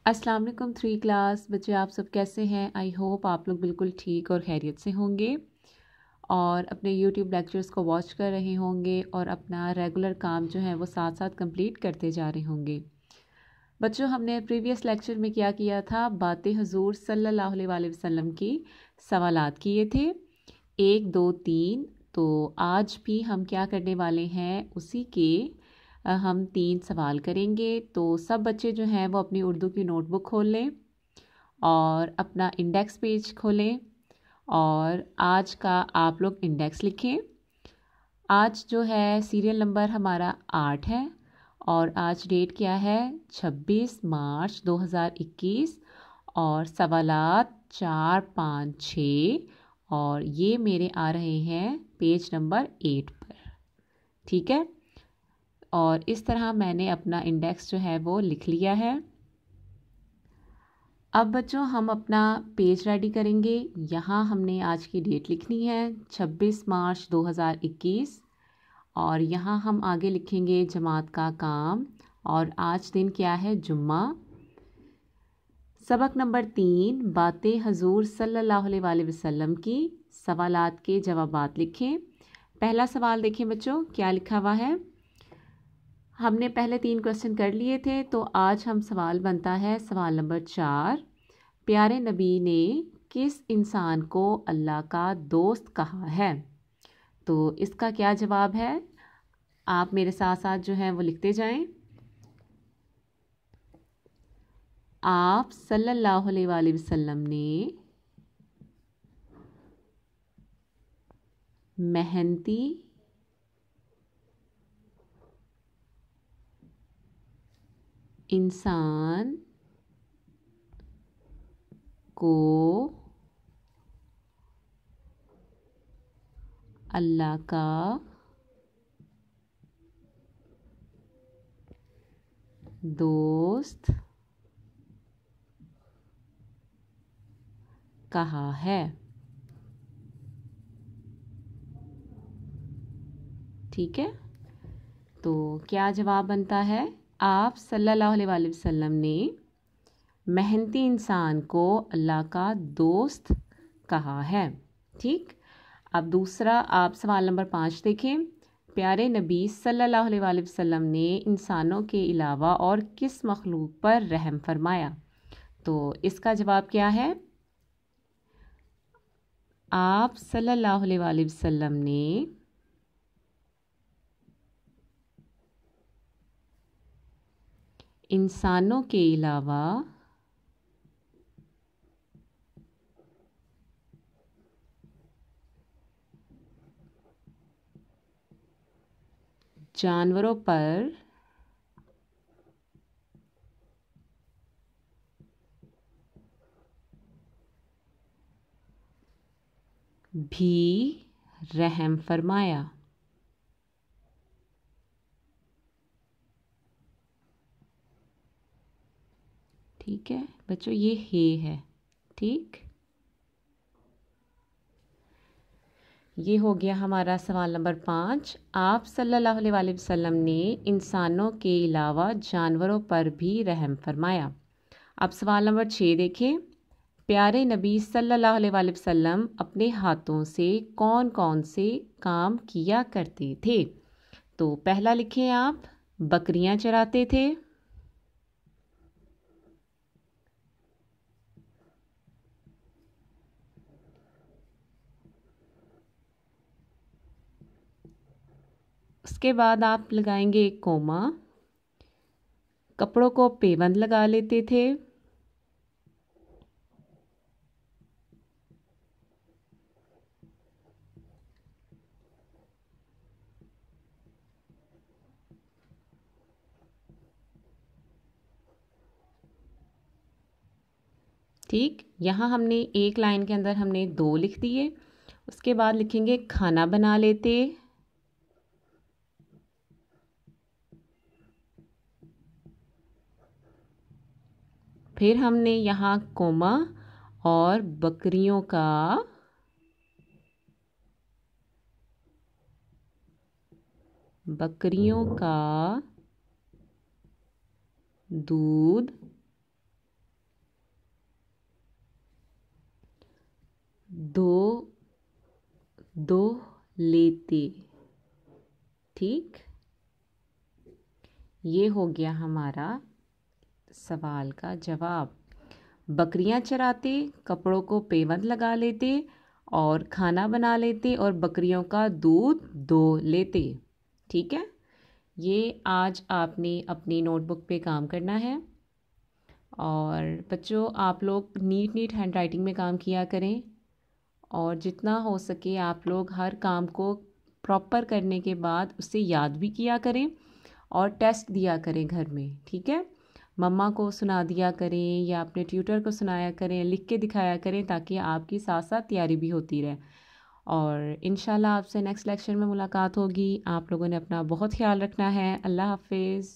अस्सलाम वालेकुम 3 क्लास बच्चे, आप सब कैसे हैं? आई होप आप लोग बिल्कुल ठीक और खैरियत से होंगे और अपने यूट्यूब लेक्चर्स को वॉच कर रहे होंगे और अपना रेगुलर काम जो है वो साथ साथ कंप्लीट करते जा रहे होंगे। बच्चों, हमने प्रीवियस लेक्चर में क्या किया था? बातें हुजूर सल्लल्लाहु अलैहि वसल्लम की सवालात किए थे 1 2 3। तो आज भी हम क्या करने वाले हैं, उसी के हम 3 सवाल करेंगे। तो सब बच्चे जो हैं वो अपनी उर्दू की नोटबुक खोल लें और अपना इंडेक्स पेज खोलें और आज का आप लोग इंडेक्स लिखें। आज जो है सीरियल नंबर हमारा 8 है और आज डेट क्या है? 26 मार्च 2021 और सवालात 4 5 6 और ये मेरे आ रहे हैं पेज नंबर 8 पर। ठीक है, और इस तरह मैंने अपना इंडेक्स जो है वो लिख लिया है। अब बच्चों हम अपना पेज रेडी करेंगे। यहाँ हमने आज की डेट लिखनी है 26 मार्च 2021 और यहाँ हम आगे लिखेंगे जमात का काम और आज दिन क्या है? जुम्मा। सबक नंबर 3 बातें हजूर सल्लल्लाहु अलैहि वसल्लम की सवालात के जवाबात लिखें। पहला सवाल देखें बच्चों, क्या लिखा हुआ है? हमने पहले 3 क्वेश्चन कर लिए थे, तो आज हम सवाल बनता है सवाल नंबर 4। प्यारे नबी ने किस इंसान को अल्लाह का दोस्त कहा है? तो इसका क्या जवाब है? आप मेरे साथ साथ जो है वो लिखते जाएं। आप सल्लल्लाहु अलैहि वसल्लम ने मेहनती इंसान को अल्लाह का दोस्त कहा है। ठीक है, तो क्या जवाब बनता है? आप सल्लल्लाहु अलैहि वसल्लम ने मेहनती इंसान को अल्लाह का दोस्त कहा है। ठीक, अब दूसरा आप सवाल नंबर 5 देखें। प्यारे नबी सल्लल्लाहु अलैहि वसल्लम ने इंसानों के अलावा और किस मखलूक पर रहम फरमाया? तो इसका जवाब क्या है? आप सल्लल्लाहु अलैहि वसल्लम ने इंसानों के अलावा जानवरों पर भी रहम फरमाया। ठीक है बच्चों, ये है। ठीक, ये हो गया हमारा सवाल नंबर 5। आप सल्लल्लाहु अलैहि वसल्लम ने इंसानों के अलावा जानवरों पर भी रहम फरमाया। अब सवाल नंबर 6 देखें। प्यारे नबी सल्लल्लाहु अलैहि वसल्लम अपने हाथों से कौन कौन से काम किया करते थे? तो पहला लिखें आप, बकरियां चराते थे। उसके बाद आप लगाएंगे एक कोमा। कपड़ों को पेबंद लगा लेते थे। ठीक, यहाँ हमने एक लाइन के अंदर हमने 2 लिख दिए। उसके बाद लिखेंगे खाना बना लेते। फिर हमने यहाँ कोमा और बकरियों का दूध दो दो लेते। ठीक, ये हो गया हमारा सवाल का जवाब। बकरियां चराते, कपड़ों को पेवंद लगा लेते और खाना बना लेते और बकरियों का दूध दो लेते। ठीक है, ये आज आपने अपनी नोटबुक पे काम करना है। और बच्चों, आप लोग नीट हैंड राइटिंग में काम किया करें और जितना हो सके आप लोग हर काम को प्रॉपर करने के बाद उसे याद भी किया करें और टेस्ट दिया करें घर में। ठीक है, मम्मा को सुना दिया करें या अपने ट्यूटर को सुनाया करें, लिख के दिखाया करें, ताकि आपकी साथ साथ तैयारी भी होती रहे। और इंशाल्लाह आपसे नेक्स्ट लेक्चर में मुलाकात होगी। आप लोगों ने अपना बहुत ख्याल रखना है। अल्लाह हाफिज़।